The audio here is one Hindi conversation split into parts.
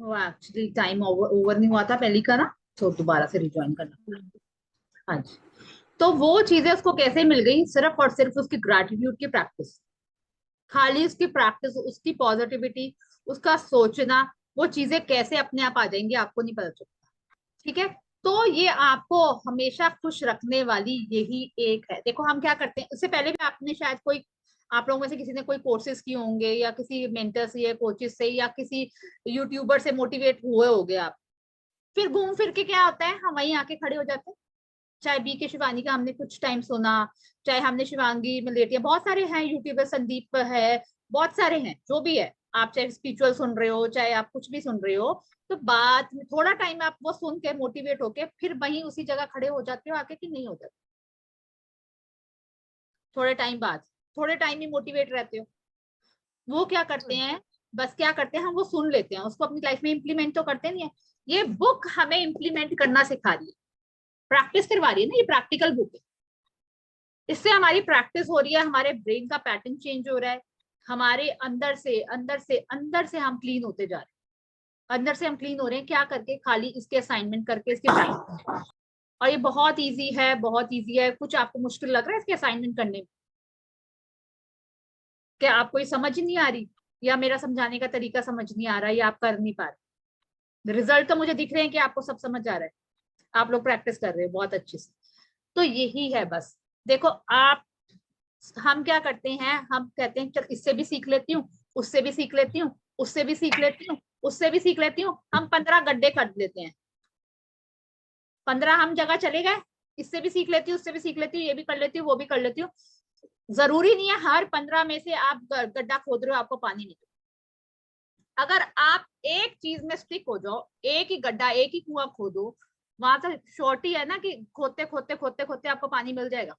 वो एक्चुअली टाइम ओवर नहीं हुआ था पहले का ना, तो दोबारा से रिज्वाइन करना पड़ा। हाँ जी। तो वो चीजें उसको कैसे मिल गई, सिर्फ और सिर्फ उसकी ग्रेटिट्यूड की प्रैक्टिस। खाली उसकी प्रैक्टिस, उसकी पॉजिटिविटी, उसका सोचना, वो चीजें कैसे अपने आप आ जाएंगी आपको नहीं पता चलता। ठीक है। तो ये आपको हमेशा खुश रखने वाली यही एक है। देखो हम क्या करते हैं, इससे पहले भी आपने शायद कोई, आप लोगों में से किसी ने कोई कोर्सेज किए होंगे, या किसी मेंटर से या कोचेस से या किसी यूट्यूबर से मोटिवेट हुए होंगे आप। फिर घूम फिर के क्या होता है, हम वहीं आके खड़े हो जाते हैं। चाहे बी के शिवानी का हमने कुछ टाइम सुना, चाहे हमने शिवांगी मलेटिया, बहुत सारे हैं यूट्यूबर, संदीप है, बहुत सारे हैं, जो भी है। आप चाहे स्पिरिचुअल सुन रहे हो, चाहे आप कुछ भी सुन रहे हो, तो बाद में थोड़ा टाइम आप वो सुन के मोटिवेट होके फिर वहीं उसी जगह खड़े हो जाते हो आके, कि नहीं हो जाते? थोड़े टाइम बाद, थोड़े टाइम ही मोटिवेट रहते हो। वो क्या करते हैं, बस क्या करते हैं, हम वो सुन लेते हैं, उसको अपनी लाइफ में इंप्लीमेंट तो करते नहीं है। ये बुक हमें इंप्लीमेंट करना सिखा रही है, प्रैक्टिस करवा रही है ना, ये प्रैक्टिकल बुक है। इससे हमारी प्रैक्टिस हो रही है, हमारे ब्रेन का पैटर्न चेंज हो रहा है, हमारे अंदर से हम क्लीन होते जा रहे हैं। अंदर से हम क्लीन हो रहे हैं क्या करके, खाली इसके असाइनमेंट करके, इसके प्रैक्टिस। और ये बहुत इजी है, बहुत इजी है। कुछ आपको मुश्किल लग रहा है इसके असाइनमेंट करने में? क्या आपको ये समझ नहीं आ रही, या मेरा समझाने का तरीका समझ नहीं आ रहा, या आप कर नहीं पा रहे? रिजल्ट तो मुझे दिख रहे हैं कि आपको सब समझ आ रहा है, आप लोग प्रैक्टिस कर रहे हो बहुत अच्छे से। तो यही है बस। देखो आप, हम क्या करते हैं, हम कहते हैं चल इससे भी सीख लेती हूँ, उससे भी सीख लेती हूँ, उससे भी सीख लेती हूँ, उससे भी सीख लेती हूँ, हम 15 गड्ढे कर लेते हैं। 15 हम जगह चले गए, इससे भी सीख लेती हूँ, उससे भी सीख लेती हूँ, ये भी कर लेती हूँ, वो भी कर लेती हूँ। जरूरी नहीं है हर 15 में से आप गड्ढा खोद रहे हो आपको पानी मिले। अगर आप एक चीज में स्टिक हो जाओ, एक ही गड्ढा, एक ही कुआं खोदो, वहां से शॉर्टी है ना कि खोदते खोदते खोदते खोदते आपको पानी मिल जाएगा।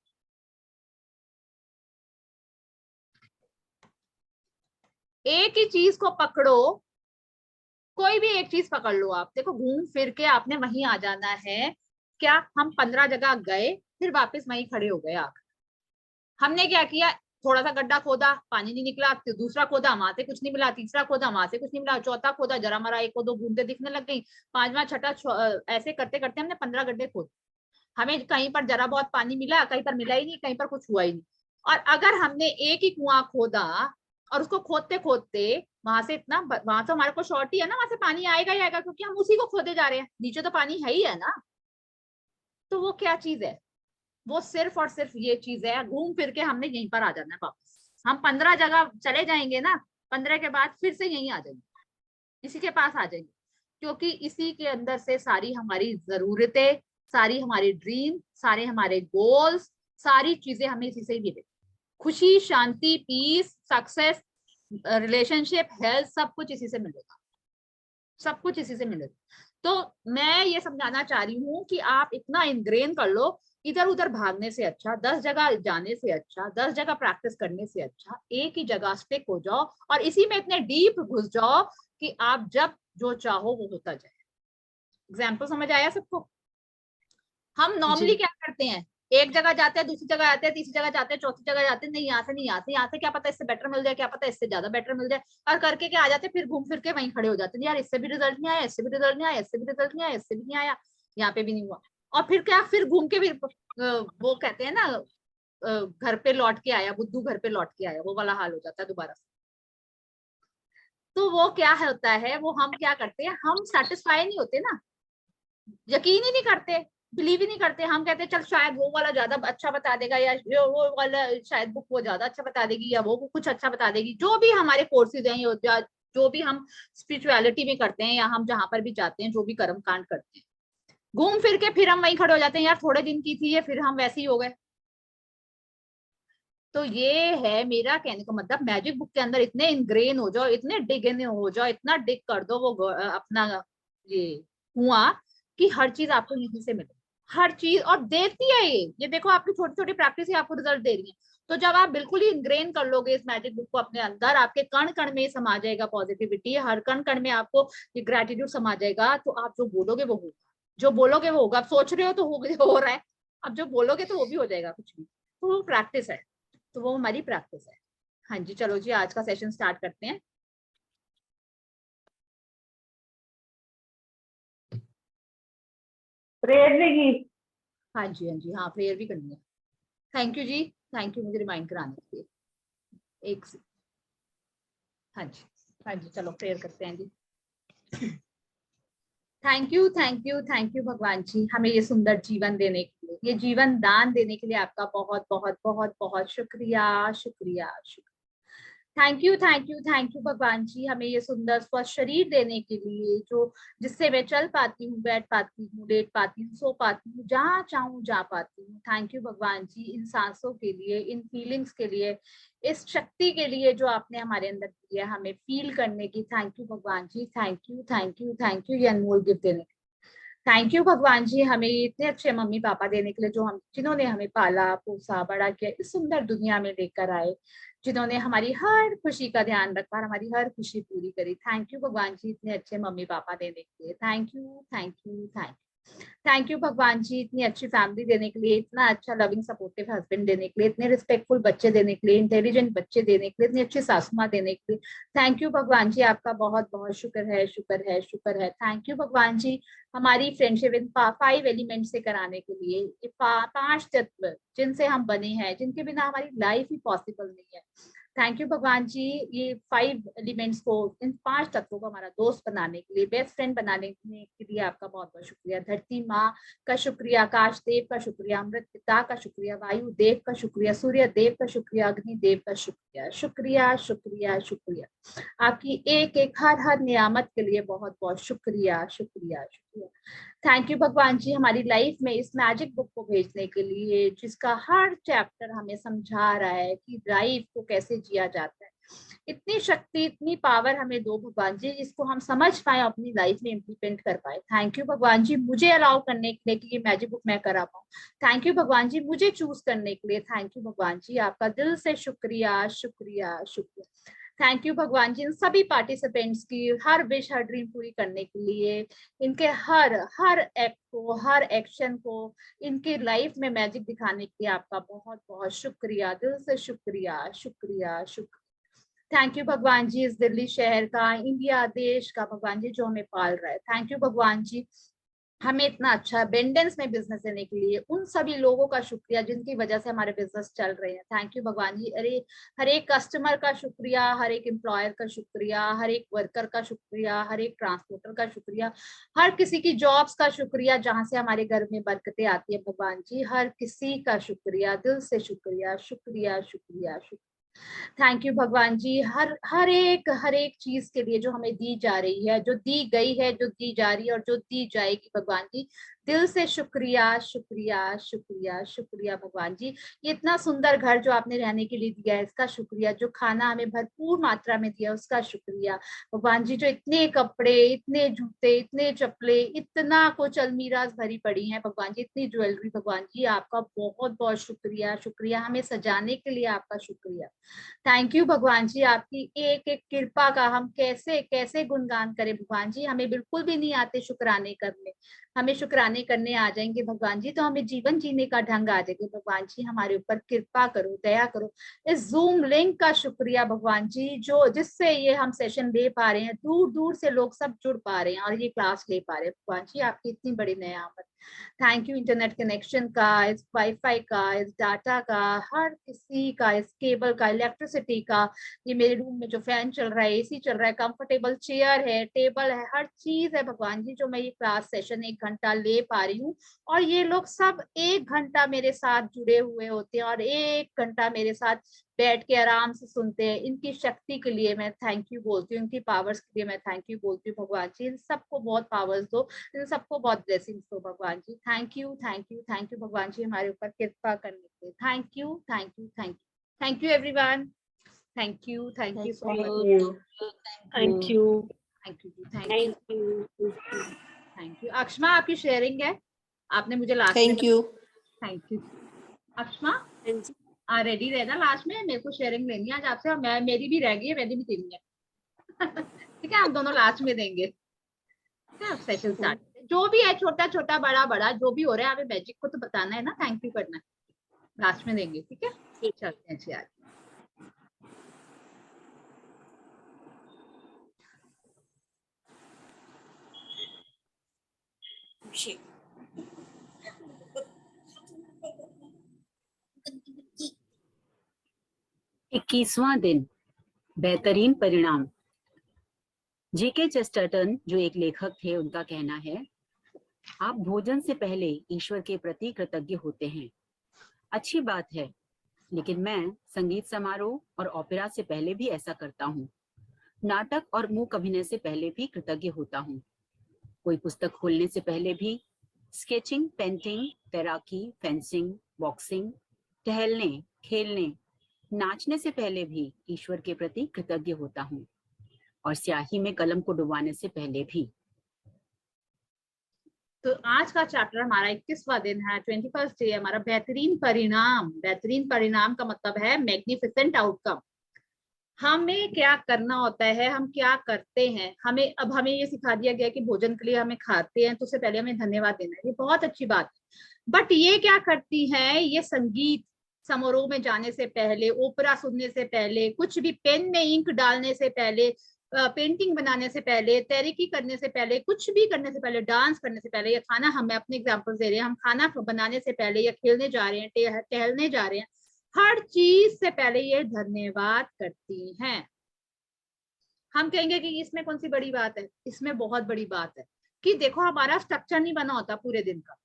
एक ही चीज को पकड़ो, कोई भी एक चीज पकड़ लो आप, देखो घूम फिर के आपने वहीं आ जाना है। क्या हम 15 जगह गए, फिर वापस वहीं खड़े हो गए आप? हमने क्या किया, थोड़ा सा गड्ढा खोदा, पानी नहीं निकला, फिर दूसरा खोदा, वहां से कुछ नहीं मिला, तीसरा खोदा, वहां से कुछ नहीं मिला, चौथा खोदा, जरा मरा एक को दो बूंदे दिखने लग गई, पांचवा छठा ऐसे करते करते हमने 15 गड्ढे खोद। हमें कहीं पर जरा बहुत पानी मिला, कहीं पर मिला ही नहीं, कहीं पर कुछ हुआ ही नहीं। और अगर हमने एक ही कुआं खोदा, और उसको खोदते खोदते वहां से इतना, वहां से हमारे को शॉर्ट ही है ना, वहां से पानी आएगा ही आएगा, क्योंकि हम उसी को खोदे जा रहे हैं, नीचे तो पानी है ही है ना। तो वो क्या चीज है, वो सिर्फ और सिर्फ ये चीज है, घूम फिर के हमने यहीं पर आ जाना है वापस। हम 15 जगह चले जाएंगे ना, 15 के बाद फिर से यहीं आ जाएंगे, इसी के पास आ जाएंगे। क्योंकि इसी के अंदर से सारी हमारी जरूरतें, सारी हमारी ड्रीम, सारे हमारे गोल्स, सारी चीजें हमें इसी से ही मिले। खुशी, शांति, पीस, सक्सेस, रिलेशनशिप, हेल्थ, सब कुछ इसी से मिलेगा, सब कुछ इसी से मिलेगा। तो मैं ये समझाना चाह रही हूँ कि आप इतना इंग्रेन कर लो, इधर उधर भागने से अच्छा, 10 जगह जाने से अच्छा, 10 जगह प्रैक्टिस करने से अच्छा, एक ही जगह स्टिक हो जाओ और इसी में इतने डीप घुस जाओ कि आप जब जो चाहो वो होता जाए। एग्जाम्पल समझ आया सबको? हम नॉर्मली जी। क्या करते हैं, एक जगह जाते हैं, दूसरी जगह आते हैं, तीसरी जगह जाते हैं, चौथी जगह जाते हैं, नहीं यहाँ से नहीं, यहाँ से, यहाँ से क्या पता इससे बेटर मिल जाए, क्या पता इससे ज्यादा बेटर मिल जाए, और करके क्या आ जाते हैं, फिर घूम फिर के वहीं खड़े हो जाते हैं, यार इससे भी रिजल्ट नहीं आया, इससे भी रिजल्ट नहीं आया, इससे भी रिजल्ट नहीं आया, इससे भी नहीं आया, यहाँ पे भी नहीं हुआ। और फिर क्या, फिर घूम के फिर वो कहते हैं ना, घर पे लौट के आया बुद्धू, घर पे लौट के आया, वो वाला हाल हो जाता है दोबारा से। तो वो क्या होता है, वो हम क्या करते हैं, हम सेटिस्फाई नहीं होते ना, यकीन ही नहीं करते, बिलीव ही नहीं करते। हम कहते हैं चल शायद वो वाला ज्यादा अच्छा बता देगा, या जो वो वाला शायद बुक वो ज्यादा अच्छा बता देगी, या वो कुछ अच्छा बता देगी, जो भी हमारे कोर्सेज हैं, जो भी हम स्पिरिचुअलिटी में करते हैं, या हम जहां पर भी जाते हैं, जो भी कर्म कांड करते हैं, घूम फिर के फिर हम वहीं खड़े हो जाते हैं, यार थोड़े दिन की थी ये, फिर हम वैसे ही हो गए। तो ये है मेरा कहने का मतलब, मैजिक बुक के अंदर इतने इंग्रेन हो जाओ, इतने डिग इन हो जाओ, इतना डिग कर दो वो अपना ये कुआं, कि हर चीज आपको यहीं से मिले, हर चीज। और देती है ये देखो आपकी छोटी छोटी प्रैक्टिस ही आपको रिजल्ट दे रही है। तो जब आप बिल्कुल ही इंग्रेन कर लोगे इस मैजिक बुक को अपने अंदर, आपके कण कण में समा जाएगा पॉजिटिविटी, हर कण कण में आपको ये ग्रेटिट्यूड समा जाएगा, तो आप जो बोलोगे वो होगा, जो बोलोगे वो होगा। आप सोच रहे हो तो हो रहा है, अब जो बोलोगे तो वो भी हो जाएगा कुछ भी। तो वो प्रैक्टिस है, तो वो हमारी प्रैक्टिस है। हाँ जी, चलो जी आज का सेशन स्टार्ट करते हैं। प्रेयर भी की? हाँ जी, हाँ जी, हाँ प्रेयर भी करनी है। Thank you ji, thank you मुझे रिमाइंड कराने के लिए। एक से, हाँ जी, हाँ जी, चलो प्रेयर करते हैं जी। Thank you, thank you, thank you भगवान जी, हमें ये सुंदर जीवन देने के लिए, ये जीवन दान देने के लिए आपका बहुत बहुत बहुत बहुत शुक्रिया, शुक्रिया, शुक्रिया। Thank you, thank you, thank you भगवान जी, हमें ये सुंदर स्वस्थ शरीर देने के लिए, जो जिससे मैं चल पाती हूँ, बैठ पाती हूँ, लेट पाती हूँ, सो पाती हूँ, जहाँ चाहूँ जा पाती हूँ। थैंक यू भगवान जी, इन सांसों के लिए, इन फीलिंग्स के लिए, इस शक्ति के लिए जो आपने हमारे अंदर दी है हमें फील करने की। थैंक यू भगवान जी, thank you, thank you, thank you, ये अनमोल गिफ्ट देने। थैंक यू भगवान जी, हमें इतने अच्छे मम्मी पापा देने के लिए, जो हम जिन्होंने हमें पाला पोसा बड़ा किया, इस सुंदर दुनिया में लेकर आए, जिन्होंने हमारी हर खुशी का ध्यान रखा और हमारी हर खुशी पूरी करी। थैंक यू भगवान जी, इतने अच्छे मम्मी पापा देने के लिए। Thank you, thank you, thank you भगवान जी, इतनी अच्छी फैमिली देने के लिए, इतना अच्छा लविंग सपोर्टिव हस्बैंड देने के लिए, इतने रिस्पेक्टफुल बच्चे देने के लिए, इंटेलिजेंट बच्चे देने के लिए, इतनी अच्छी सासू माँ देने के लिए। थैंक यू भगवान जी, आपका बहुत बहुत शुक्र है, शुक्र है, शुक्र है। थैंक यू भगवान जी, हमारी फ्रेंडशिप इन 5 एलिमेंट से कराने के लिए, ये 5 तत्व जिनसे हम बने हैं, जिनके बिना हमारी लाइफ ही पॉसिबल नहीं है। थैंक यू भगवान जी, ये 5 एलिमेंट्स को, इन 5 तत्वों को हमारा दोस्त बनाने के लिए, बेस्ट फ्रेंड बनाने के लिए आपका बहुत बहुत शुक्रिया। धरती माँ का शुक्रिया, आकाश देव का शुक्रिया, अमृत पिता का शुक्रिया, वायु देव का शुक्रिया, सूर्य देव का शुक्रिया, अग्नि देव का शुक्रिया, शुक्रिया, शुक्रिया, शुक्रिया। आपकी एक एक हर हर नियामत के लिए बहुत बहुत शुक्रिया, शुक्रिया, शुक्रिया। थैंक यू भगवान जी, हमारी लाइफ में इस मैजिक बुक को भेजने के लिए, जिसका हर चैप्टर हमें समझा रहा है कि लाइफ को कैसे जिया जाता है। इतनी शक्ति, इतनी पावर हमें दो भगवान जी, इसको हम समझ पाए, अपनी लाइफ में इम्प्लीमेंट कर पाए। थैंक यू भगवान जी, मुझे अलाउ करने के लिए कि ये मैजिक बुक मैं करा पाऊँ। थैंक यू भगवान जी, मुझे चूज करने के लिए। थैंक यू भगवान जी, आपका दिल से शुक्रिया, शुक्रिया, शुक्रिया। थैंक यू भगवान जी, इन सभी पार्टिसिपेंट्स की हर विश, हर ड्रीम पूरी करने के लिए, इनके हर हर एक्ट को, हर एक्शन को, इनकी लाइफ में मैजिक दिखाने के लिए आपका बहुत बहुत शुक्रिया, दिल से शुक्रिया, शुक्रिया, शुक्रिया। थैंक यू भगवान जी, इस दिल्ली शहर का, इंडिया देश का भगवान जी जो हमें पाल रहा है। थैंक यू भगवान जी, हमें इतना अच्छा अबेंडेंस में बिजनेस देने के लिए, उन सभी लोगों का शुक्रिया जिनकी वजह से हमारे बिजनेस चल रहे हैं। थैंक यू भगवान जी, अरे हर एक कस्टमर का शुक्रिया, हर एक एम्प्लॉयर का शुक्रिया, हर एक वर्कर का शुक्रिया, हर एक ट्रांसपोर्टर का शुक्रिया, हर किसी की जॉब्स का शुक्रिया जहां से हमारे घर में बरकतें आती है भगवान जी, हर किसी का शुक्रिया, दिल से शुक्रिया, शुक्रिया, शुक्रिया, शुक्रिया। थैंक यू भगवान जी, हर एक चीज के लिए जो हमें दी जा रही है, जो दी गई है, जो दी जा रही है और जो दी जाएगी भगवान जी, दिल से शुक्रिया, शुक्रिया, शुक्रिया, शुक्रिया भगवान जी। ये इतना सुंदर घर जो आपने रहने के लिए दिया है, इसका शुक्रिया। जो खाना हमें भरपूर मात्रा में दिया, उसका शुक्रिया भगवान जी। जो इतने कपड़े, इतने जूते, इतने चप्पले, इतना कुछ अलमीराज भरी पड़ी हैं भगवान जी, इतनी ज्वेलरी भगवान जी, आपका बहुत बहुत शुक्रिया, शुक्रिया। हमें सजाने के लिए आपका शुक्रिया। थैंक यू भगवान जी, आपकी एक एक कृपा का हम कैसे कैसे गुणगान करें भगवान जी, हमें बिल्कुल भी नहीं आते शुक्राने करने। हमें शुक्राने करने आ जाएंगे भगवान जी तो हमें जीवन जीने का ढंग आ जाएगा भगवान जी, हमारे ऊपर कृपा करो, दया करो। इस जूम लिंक का शुक्रिया भगवान जी, जो जिससे ये हम सेशन ले पा रहे हैं, दूर दूर से लोग सब जुड़ पा रहे हैं और ये क्लास ले पा रहे हैं भगवान जी, आपकी इतनी बड़ी नियामत। थैंक यू इंटरनेट कनेक्शन का, इस वाईफाई का, इस डाटा का, हर किसी का, इस केबल का, इलेक्ट्रिसिटी का, ये मेरे रूम में जो फैन चल रहा है, एसी चल रहा है, कंफर्टेबल चेयर है, टेबल है, हर चीज है भगवान जी, जो मैं ये क्लास सेशन 1 घंटा ले पा रही हूँ। और ये लोग सब 1 घंटा मेरे साथ जुड़े हुए होते हैं और 1 घंटा मेरे साथ बैठ के आराम से सुनते हैं। इनकी शक्ति के लिए मैं थैंक यू बोलती हूँ, इनकी पावर्स के लिए मैं थैंक यू बोलती हूँ भगवान जी। इन सबको बहुत पावर्स दो, इन सबको बहुत ब्लेसिंग्स दो भगवान जी। Thank you, thank you, thank you भगवान जी, हमारे ऊपर कृपा करने के लिए। Thank you, thank you, thank you, thank you everyone. Thank you, thank you so much. Thank you. Thank you ji, thank you, thank you. Akshama, आपकी शेयरिंग है, आपने मुझे लास्ट में thank you. Thank you. Akshama ready रहना, लास्ट में मेरे को शेयरिंग लेनी है आज आपसे, और मैं, मेरी भी रह गई है, मेरी भी देनी है। ठीक है, हम दोनों लास्ट में देंगे। ठीक है, सेशन स्टार्ट, जो भी है, छोटा छोटा, बड़ा बड़ा, जो भी हो रहा है, हमें मैजिक को तो बताना है ना, थैंक यू करना है, लास्ट में देंगे। ठीक है, चलते हैं जी आज। 21वां दिन, बेहतरीन परिणाम। जेके चेस्टरटन जो एक लेखक थे, उनका कहना है, आप भोजन से पहले ईश्वर के प्रति कृतज्ञ होते हैं। अच्छी बात है, लेकिन मैं संगीत समारोह और ओपेरा से पहले भी ऐसा करता हूँ। नाटक और मूक अभिनय से पहले भी कृतज्ञ होता हूँ। कोई पुस्तक खोलने से पहले भी, स्केचिंग, पेंटिंग, तैराकी, फेंसिंग, बॉक्सिंग, टहलने, खेलने, नाचने से पहले भी ईश्वर के प्रति कृतज्ञ होता हूँ, और स्याही में कलम को डुबाने से पहले भी। तो आज का चैप्टर हमारा 21वां दिन है, 21st डे, हमारा बेहतरीन परिणाम। बेहतरीन परिणाम का मतलब है मैग्निफिसेंट आउटकम। हमें क्या करना होता है, हम क्या करते हैं, हमें ये सिखा दिया गया कि भोजन के लिए हमें खाते हैं तो उससे पहले हमें धन्यवाद देना है, ये बहुत अच्छी बात है। बट ये क्या करती है, ये संगीत समारोह में जाने से पहले, ओपेरा सुनने से पहले, कुछ भी पेन में इंक डालने से पहले, पेंटिंग बनाने से पहले, तैराकी करने से पहले, कुछ भी करने से पहले, डांस करने से पहले, या खाना, हमें अपने एग्जाम्पल दे रहे हैं, हम खाना बनाने से पहले या खेलने जा रहे हैं, टहलने जा रहे हैं, हर चीज से पहले ये धन्यवाद करती हैं। हम कहेंगे कि इसमें कौन सी बड़ी बात है, इसमें बहुत बड़ी बात है कि देखो हमारा स्ट्रक्चर नहीं बना होता पूरे दिन का।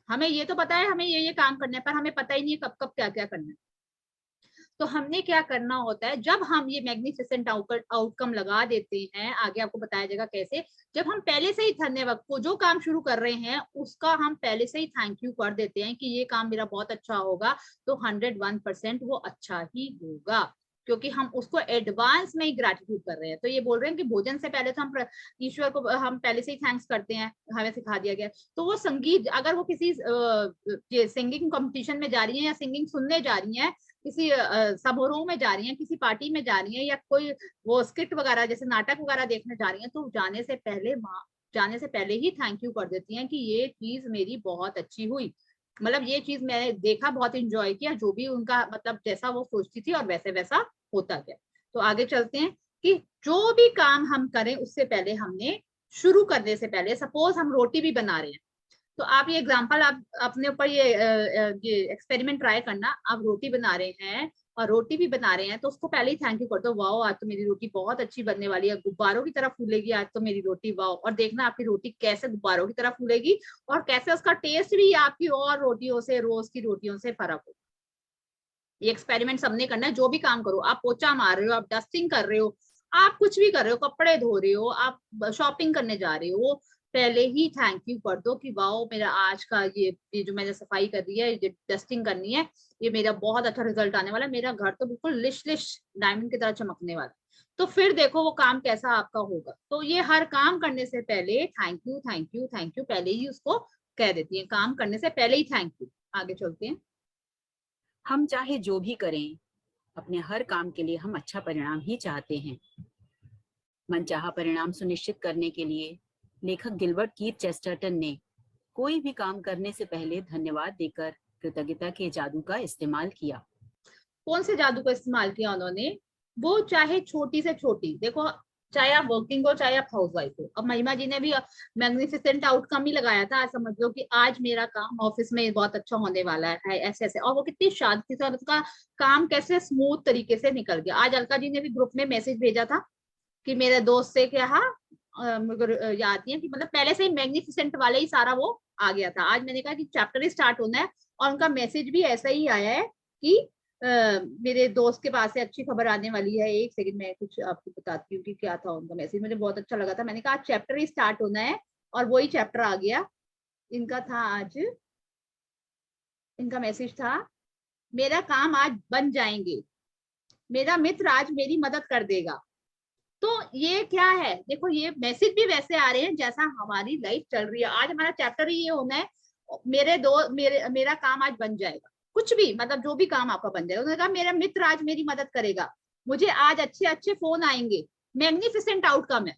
हमें ये तो पता है हमें ये काम करना है, पर हमें पता ही नहीं है कब कब क्या क्या करना है। तो हमने क्या करना होता है, जब हम ये मैग्निफिसेंट आउटकम लगा देते हैं, आगे आपको बताया जाएगा कैसे, जब हम पहले से ही धन्यवाद को, जो काम शुरू कर रहे हैं उसका हम पहले से ही थैंक यू कर देते हैं कि ये काम मेरा बहुत अच्छा होगा, तो 101% वो अच्छा ही होगा, क्योंकि हम उसको एडवांस में ही ग्रेटिट्यूड कर रहे हैं। तो ये बोल रहे हैं कि भोजन से पहले तो हम ईश्वर को हम पहले से ही थैंक्स करते हैं, हमें सिखा दिया गया। तो वो संगीत, अगर वो किसी सिंगिंग कंपटीशन में जा रही है या सिंगिंग सुनने जा रही है, किसी समारोह में जा रही हैं, किसी पार्टी में जा रही हैं, या कोई वो स्किट वगैरह जैसे नाटक वगैरह देखने जा रही हैं, तो जाने से पहले ही थैंक यू कर देती हैं कि ये चीज मेरी बहुत अच्छी हुई, मतलब ये चीज मैंने देखा, बहुत इंजॉय किया, जो भी उनका मतलब जैसा वो सोचती थी और वैसे वैसा होता गया। तो आगे चलते हैं कि जो भी काम हम करें उससे पहले हमने, शुरू करने से पहले, सपोज हम रोटी भी बना रहे हैं, तो आप ये एग्जांपल आप अपने ऊपर ये एक्सपेरिमेंट ट्राई करना। आप रोटी बना रहे हैं और रोटी भी बना रहे हैं, तो उसको पहले ही थैंक यू कर दो, वाओ आज तो मेरी रोटी बहुत अच्छी बनने वाली है, गुब्बारों की तरह फूलेगी आज तो मेरी रोटी, वाओ। और देखना आपकी रोटी कैसे गुब्बारों की तरह फूलेगी और कैसे उसका टेस्ट भी आपकी और रोटियों से, रोज की रोटियों से फर्क हो। ये एक्सपेरिमेंट सबने करना है। जो भी काम करो, आप पोछा मार रहे हो, आप डस्टिंग कर रहे हो, आप कुछ भी कर रहे हो, कपड़े धो रहे हो, आप शॉपिंग करने जा रहे हो, पहले ही थैंक यू कर दो कि वाओ मेरा आज का ये जो मैंने सफाई कर दी है, ये डस्टिंग करनी है, ये मेरा बहुत अच्छा रिजल्ट आने वाला है, मेरा घर तो बिल्कुल लिश लिश डायमंड की तरह चमकने वाला। तो फिर देखो वो काम कैसा आपका होगा। तो ये हर काम करने से पहले thank you thank you thank you पहले ही उसको कह देती है, काम करने से पहले ही थैंक यू। आगे चलते हैं। हम चाहे जो भी करें, अपने हर काम के लिए हम अच्छा परिणाम ही चाहते हैं। मनचाहा परिणाम सुनिश्चित करने के लिए लेखक गिलबर्ट कीथ चेस्टरटन ने कोई भी काम करने से पहले धन्यवाद देकर कृतज्ञता के जादू का इस्तेमाल किया। कौन से जादू का इस्तेमाल किया उन्होंने? वो चाहे छोटी से छोटी, देखो चाहे आप वर्किंग हो चाहे आप हाउसवाइफ हो। अब महिमा जी ने भी मैग्निफिसेंट आउटकम ही लगाया था, आज समझ लो कि आज मेरा काम ऑफिस में बहुत अच्छा होने वाला है, ऐसे ऐसे, और वो कितनी शांति से और उसका काम कैसे स्मूथ तरीके से निकल गया। आज अलका जी ने भी ग्रुप में मैसेज भेजा था कि मेरे दोस्त से क्या मुझे याद नहीं है कि मतलब पहले से ही मैग्निफिसेंट वाले ही सारा वो आ गया था। आज मैंने कहा कि चैप्टर ही स्टार्ट होना है और उनका मैसेज भी ऐसा ही आया है कि मेरे दोस्त के पास से अच्छी खबर आने वाली है। एक सेकंड मैं कुछ आपको बताती हूँ कि क्या था उनका मैसेज, मुझे बहुत अच्छा लगा था। मैंने कहा चैप्टर ही स्टार्ट होना है और वही चैप्टर आ गया। इनका था आज, इनका मैसेज था, मेरा काम आज बन जाएंगे, मेरा मित्र आज मेरी मदद कर देगा। तो ये क्या है, देखो ये मैसेज भी वैसे आ रहे हैं जैसा हमारी लाइफ चल रही है। आज हमारा चैप्टर ही ये होना है, मेरा काम आज बन जाएगा, कुछ भी मतलब जो भी काम आपका बन जाएगा। उन्होंने कहा मेरा मित्र आज मेरी मदद करेगा, मुझे आज अच्छे अच्छे फोन आएंगे। मैग्निफिसेंट आउटकम है।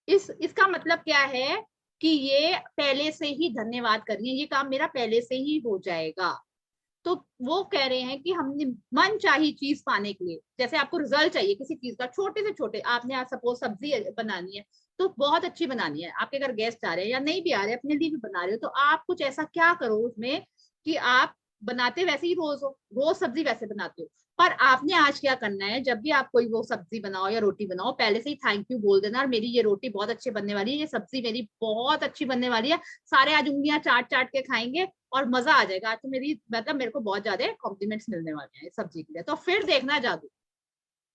इसका मतलब क्या है कि ये पहले से ही धन्यवाद करिए, ये काम मेरा पहले से ही हो जाएगा। तो वो कह रहे हैं कि हमने मन चाही चीज पाने के लिए, जैसे आपको रिजल्ट चाहिए किसी चीज का, छोटे से छोटे, आपने आज सपोज सब्जी बनानी है तो बहुत अच्छी बनानी है, आपके घर गेस्ट आ रहे हैं या नहीं भी आ रहे, अपने लिए भी बना रहे हो, तो आप कुछ ऐसा क्या करो उसमें कि आप बनाते वैसे ही रोज हो, रोज सब्जी वैसे बनाते हो, पर आपने आज क्या करना है, जब भी आप कोई वो सब्जी बनाओ या रोटी बनाओ, पहले से ही थैंक यू बोल देना, और मेरी ये रोटी बहुत अच्छी बनने वाली है, ये सब्जी मेरी बहुत अच्छी बनने वाली है, सारे आज उंगलियां चाट चाट के खाएंगे और मजा आ जाएगा, आज तो मेरी मतलब मेरे को बहुत ज्यादा कॉम्प्लीमेंट्स मिलने वाले हैं सब्जी के लिए। तो फिर देखना जादू,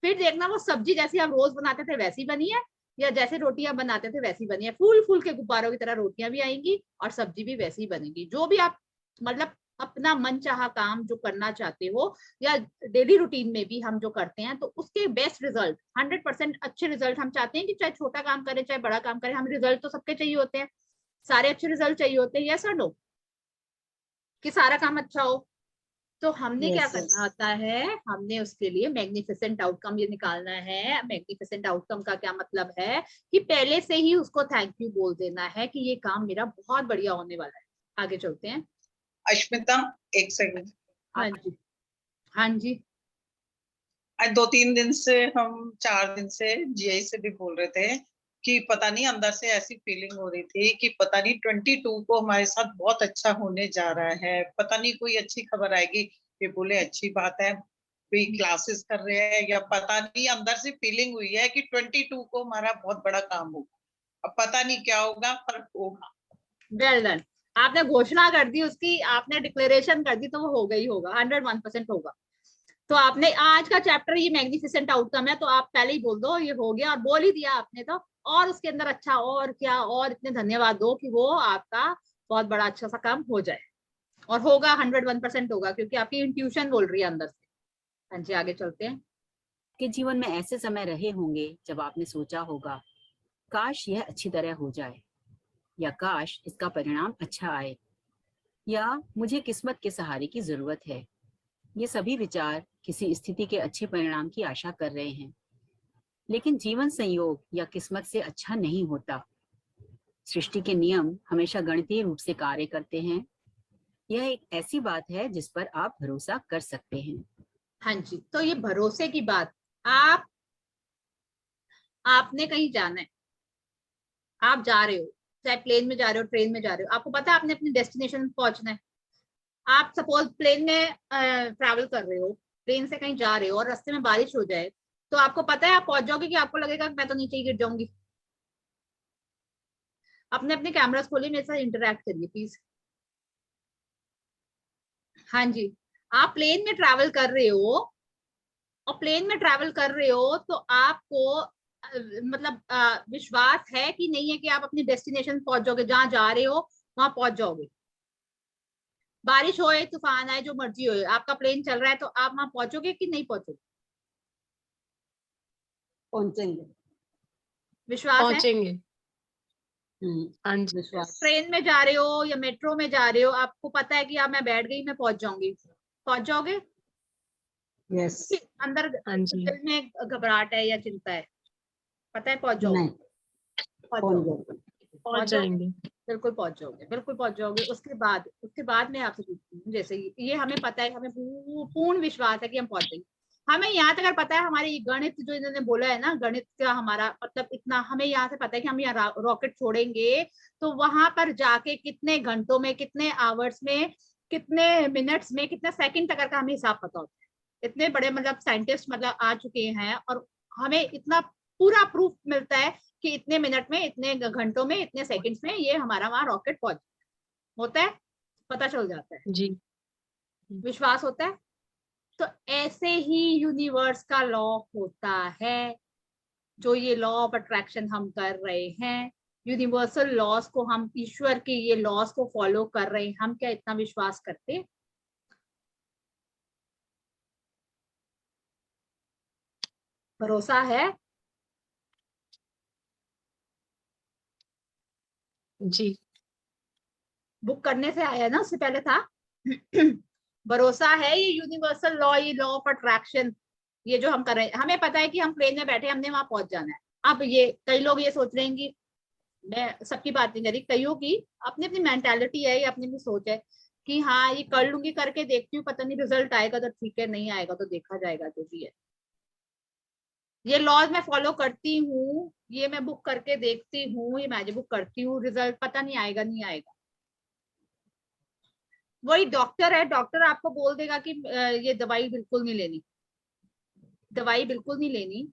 फिर देखना वो सब्जी जैसी हम रोज बनाते थे वैसी बनी है, या जैसे रोटियां बनाते थे वैसी बनी है, फूल फूल के गुब्बारों की तरह रोटियां भी आएंगी और सब्जी भी वैसी बनेगी। जो भी आप मतलब अपना मन चाहा काम जो करना चाहते हो, या डेली रूटीन में भी हम जो करते हैं, तो उसके बेस्ट रिजल्ट 100% अच्छे रिजल्ट हम चाहते हैं कि चाहे छोटा काम करें चाहे बड़ा काम करें, हम रिजल्ट तो सबके चाहिए होते हैं, सारे अच्छे रिजल्ट चाहिए होते हैं, यस और नो, कि सारा काम अच्छा हो। तो हमने क्या Yes, yes. करना होता है, हमने उसके लिए मैग्निफिसेंट आउटकम ये निकालना है। मैग्निफिसेंट आउटकम का क्या मतलब है कि पहले से ही उसको थैंक यू बोल देना है कि ये काम मेरा बहुत बढ़िया होने वाला है। आगे चलते हैं। अश्मिता, एक सेकंड। हाँ जी, हाँ जी, आज 2-3 दिन से, हम 4 दिन से जीआई से भी बोल रहे थे कि पता नहीं, अंदर से ऐसी फीलिंग हो रही थी कि पता नहीं 22 को हमारे साथ बहुत अच्छा होने जा रहा है, पता नहीं कोई अच्छी खबर आएगी। ये बोले अच्छी बात है, कोई क्लासेस कर रहे हैं, या पता नहीं, अंदर से फीलिंग हुई है कि 22 को हमारा बहुत बड़ा काम होगा। अब पता नहीं क्या होगा, पर होगा। Well done. आपने घोषणा कर दी उसकी, आपने डिक्लेरेशन कर दी, तो वो होगा ही होगा, 101% होगा। तो आपने आज का चैप्टर ये मैग्निफिसेंट आउटकम है, तो आप पहले ही बोल दो ये हो गया, और बोल ही दिया आपने तो, और उसके अंदर अच्छा और क्या और इतने धन्यवाद दो कि वो आपका बहुत बड़ा अच्छा सा काम हो जाए, और होगा 101% होगा, क्योंकि आपकी इंट्यूशन बोल रही है अंदर से। हाँ जी, आगे चलते हैं। के जीवन में ऐसे समय रहे होंगे जब आपने सोचा होगा, काश यह अच्छी तरह हो जाए, या काश इसका परिणाम अच्छा आए, या मुझे किस्मत के सहारे की जरूरत है। ये सभी विचार किसी स्थिति के अच्छे परिणाम की आशा कर रहे हैं, लेकिन जीवन संयोग या किस्मत से अच्छा नहीं होता। सृष्टि के नियम हमेशा गणितीय रूप से कार्य करते हैं। यह एक ऐसी बात है जिस पर आप भरोसा कर सकते हैं। हाँ जी, तो ये भरोसे की बात, आपने कहीं जाना है, आप जा रहे हो, चाहे प्लेन में जा रहे हो ट्रेन में जा रहे हो, आपको पता है आपने अपनी डेस्टिनेशन पहुंचना है। आप सपोज प्लेन में ट्रैवल कर रहे हो, प्लेन से कहीं जा रहे हो और रास्ते में बारिश हो जाए, तो आपको पता है आप पहुंच जाओगे कि आपको लगेगा कि मैं तो नीचे ही गिर जाऊंगी। अपने अपने कैमरास खोलिए, मेरे साथ इंटरेक्ट करिए प्लीज। हाँ जी, आप प्लेन में ट्रैवल कर रहे हो, और प्लेन में ट्रैवल कर रहे हो तो आपको मतलब विश्वास है कि नहीं है कि आप अपनी डेस्टिनेशन पहुंच जाओगे, जहां जा रहे हो वहां पहुंच जाओगे। बारिश होए तूफान आए जो मर्जी हो, आपका प्लेन चल रहा है, तो आप वहां पहुंचोगे कि नहीं पहुंचोगे? पहुंचेंगे। विश्वास है? पहुंचेंगे। हाँ जी। विश्वास। ट्रेन में जा रहे हो या मेट्रो में जा रहे हो, आपको पता है कि आप मैं बैठ गई मैं पहुंच जाऊंगी, पहुंच जाओगे? यस। अंदर हाँ जी। दिल में घबराहट है या चिंता है? पता है पहुंच जाओगे? नहीं, पहुंच पहुंच जाओगे? जाएंगे। पहुंच जाओगे? जाएंगे। बिल्कुल पहुंच जाओगे, बिल्कुल पहुंच जाओगे। उसके बाद मैं आपसे पूछती हूँ, जैसे ये हमें पता है, हमें पूर्ण विश्वास है कि हम पहुंचेंगे। हमें यहाँ तक अगर पता है, हमारे गणित जो इन्होंने बोला है ना, गणित का हमारा मतलब इतना, हमें यहाँ से पता है कि हम यहाँ रॉकेट छोड़ेंगे, तो वहां पर जाके कितने घंटों में, कितने आवर्स में, कितने मिनट्स में, कितने सेकंड तक का हमें हिसाब पता होता है। इतने बड़े मतलब साइंटिस्ट मतलब आ चुके हैं, और हमें इतना पूरा प्रूफ मिलता है कि इतने मिनट में, इतने घंटों में, इतने सेकंड्स में ये हमारा वहां रॉकेट पहुंच होता है, पता चल जाता है। जी। विश्वास होता है। तो ऐसे ही यूनिवर्स का लॉ होता है, जो ये लॉ ऑफ अट्रैक्शन हम कर रहे हैं, यूनिवर्सल लॉस को हम, ईश्वर के ये लॉस को फॉलो कर रहे हैं। हम क्या इतना विश्वास करते? भरोसा है? जी। बुक करने से आया ना, उससे पहले था। भरोसा है ये यूनिवर्सल लॉ, ये लॉ ऑफ अट्रैक्शन, ये जो हम कर रहे हैं। हमें पता है कि हम प्लेन में बैठे, हमने वहां पहुंच जाना है। अब ये कई लोग ये सोच रहे हैं कि, मैं सबकी बात नहीं करी, कईयों की अपनी अपनी मेंटालिटी है, ये अपनी अपनी सोच है कि हाँ ये कर लूंगी, करके देखती हूँ, पता नहीं रिजल्ट आएगा तो ठीक है, नहीं आएगा तो देखा जाएगा, जो भी है। ये लॉज मैं फॉलो करती हूँ, ये मैं बुक करके देखती हूँ, ये मैजिक बुक करती हूँ, रिजल्ट पता नहीं आएगा नहीं आएगा। वही डॉक्टर है, डॉक्टर आपको बोल देगा कि ये दवाई बिल्कुल नहीं लेनी, दवाई बिल्कुल नहीं लेनी,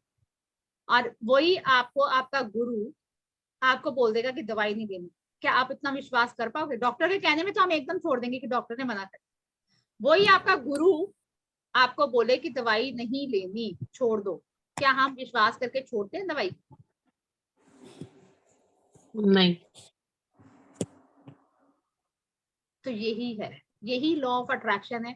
और वही आपको आपका गुरु आपको बोल देगा कि दवाई नहीं लेनी। क्या आप इतना विश्वास कर पाओगे? डॉक्टर के कहने में तो हम एकदम छोड़ देंगे कि डॉक्टर ने मना कर, वही आपका गुरु आपको बोले कि दवाई नहीं लेनी, छोड़ दो, क्या हम विश्वास करके छोड़ते हैं दवाई? नहीं। तो यही है, यही लॉ ऑफ अट्रैक्शन है।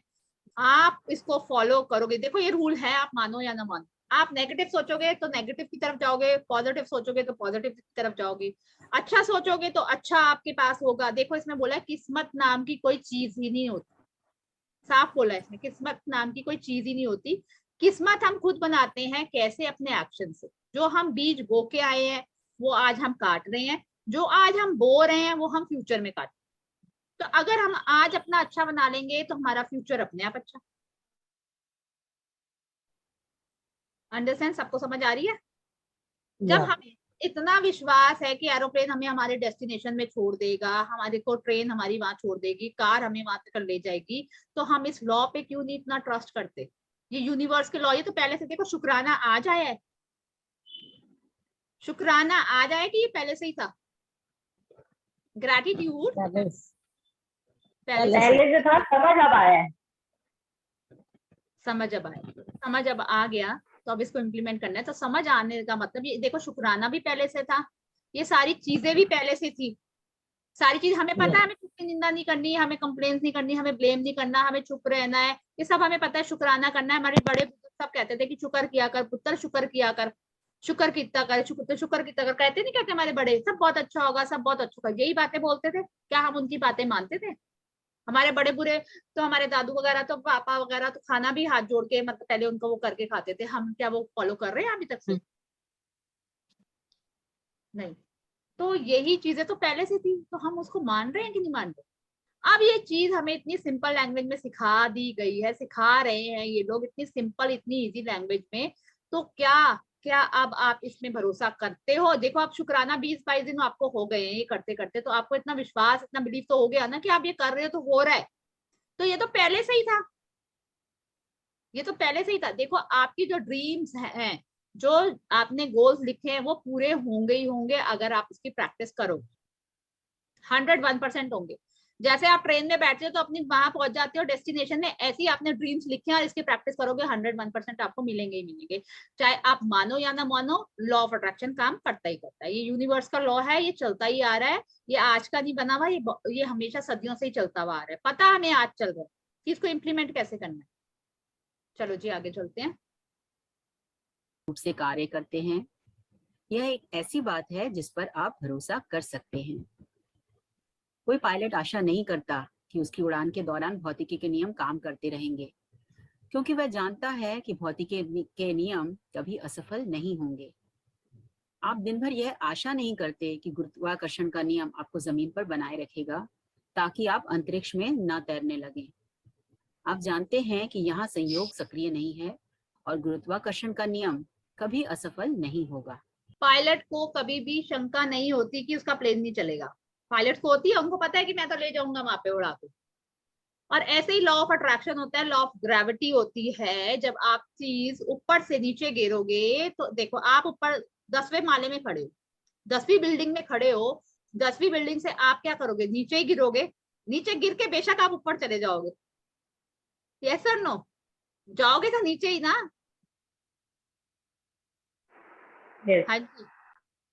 आप इसको फॉलो करोगे, देखो ये रूल है, आप मानो या ना मानो। आप नेगेटिव सोचोगे तो नेगेटिव की तरफ जाओगे, पॉजिटिव सोचोगे तो पॉजिटिव की तरफ जाओगे, अच्छा सोचोगे तो अच्छा आपके पास होगा। देखो इसमें बोला है किस्मत नाम की कोई चीज ही नहीं होती, साफ बोला है इसमें, किस्मत नाम की कोई चीज ही नहीं होती। किस्मत हम खुद बनाते हैं, कैसे? अपने एक्शन से। जो हम बीज बो के आए हैं वो आज हम काट रहे हैं, जो आज हम बो रहे हैं वो हम फ्यूचर में काट। तो अगर हम आज अपना अच्छा बना लेंगे तो हमारा फ्यूचर अपने आप अच्छा। अंडरस्टैंड? सबको समझ आ रही है? जब Yeah. हमें इतना विश्वास है कि एरोप्लेन हमें हमारे डेस्टिनेशन में छोड़ देगा, हमारे को ट्रेन हमारी वहां छोड़ देगी, कार हमें वहां तक ले जाएगी, तो हम इस लॉ पे क्यों नहीं इतना ट्रस्ट करते? ये यूनिवर्स के लॉ, ये तो पहले से देखो, शुक्राना आज आया है, शुक्राना आज आया कि ये पहले से ही था? Gratitude That is. पहले से, पहले पहले से था, समझ अब आया है। समझ अब आया, समझ अब आ गया, तो अब इसको इम्प्लीमेंट करना है। तो समझ आने का मतलब ये देखो, शुक्राना भी पहले से था, ये सारी चीजें भी पहले से थी, सारी चीज हमें पता है। हमें चुप की निंदा नहीं करनी, हमें कंप्लेन नहीं करनी, हमें ब्लेम नहीं करना, हमें चुप रहना है, ये सब हमें पता है। शुक्राना करना है। हमारे बड़े बुजुर्ग सब कहते थे कि शुक्र किया कर पुत्र, शुक्र किया कर, शुक्र कितना कर, शुक्र कितना कर, कहते नहीं कहते हमारे बड़े, सब बहुत अच्छा होगा, सब बहुत अच्छा होगा, यही बातें बोलते थे। क्या हम उनकी बातें मानते थे? हमारे बड़े बुरे तो हमारे दादू वगैरह तो पापा वगैरह तो खाना भी हाथ जोड़ के, मतलब पहले उनको वो करके खाते थे, हम क्या वो फॉलो कर रहे हैं अभी तक से? नहीं। तो यही चीजें तो पहले से थी, तो हम उसको मान रहे हैं कि नहीं मान रहे? अब ये चीज हमें इतनी सिंपल लैंग्वेज में सिखा दी गई है, सिखा रहे हैं ये लोग इतनी सिंपल, इतनी इजी लैंग्वेज में, तो क्या क्या अब आप इसमें भरोसा करते हो? देखो आप शुक्राना 20-22 दिन आपको हो गए हैं ये करते करते, तो आपको इतना विश्वास, इतना बिलीव तो हो गया ना कि आप ये कर रहे हो तो हो रहा है। तो ये तो पहले से ही था, ये तो पहले से ही था। देखो आपकी जो ड्रीम्स हैं, जो आपने गोल्स लिखे हैं, वो पूरे होंगे ही होंगे अगर आप इसकी प्रैक्टिस करो, 101% होंगे। जैसे आप ट्रेन में बैठते हो तो अपनी वहां पहुंच जाते हो डेस्टिनेशन में, ऐसे ही आपने ड्रीम्स लिखे हैं और इसकी प्रैक्टिस करोगे, 101% आपको मिलेंगे ही मिलेंगे, चाहे आप मानो या ना मानो। लॉ ऑफ अट्रैक्शन काम करता ही करता है, ये यूनिवर्स का लॉ है, ये चलता ही आ रहा है, ये आज का नहीं बना हुआ, ये हमेशा सदियों से ही चलता हुआ आ रहा है। पता हमें आज चल रहा है कि इसको इम्प्लीमेंट कैसे करना है। चलो जी आगे चलते हैं। रूप से कार्य करते हैं। यह एक ऐसी बात है जिस पर आप भरोसा कर सकते हैं। कोई पायलट आशा नहीं करता कि उसकी उड़ान के दौरान भौतिकी के नियम काम करते रहेंगे, क्योंकि वह जानता है कि भौतिकी के नियम कभी असफल नहीं होंगे। आप दिन भर यह आशा नहीं करते कि गुरुत्वाकर्षण का नियम आपको जमीन पर बनाए रखेगा ताकि आप अंतरिक्ष में न तैरने लगें। आप जानते हैं कि यहाँ संयोग सक्रिय नहीं है और गुरुत्वाकर्षण का नियम कभी असफल नहीं होगा। पायलट को कभी भी शंका नहीं होती कि उसका प्लेन नहीं चलेगा। पायलट को होती है, उनको पता है कि मैं तो ले जाऊंगा वहां पे उड़ा के। और ऐसे ही लॉ ऑफ अट्रैक्शन होता है, लॉ ऑफ ग्रेविटी होती है। जब आप चीज ऊपर से नीचे गिरोगे, तो देखो आप ऊपर 10वें माले में खड़े हो, 10वीं बिल्डिंग में खड़े हो, 10वीं बिल्डिंग से आप क्या करोगे? नीचे ही गिरोगे। नीचे गिर के बेशक आप ऊपर चले जाओगे, यस और नो? जाओगे तो नीचे ही ना। Yes. हाँ जी।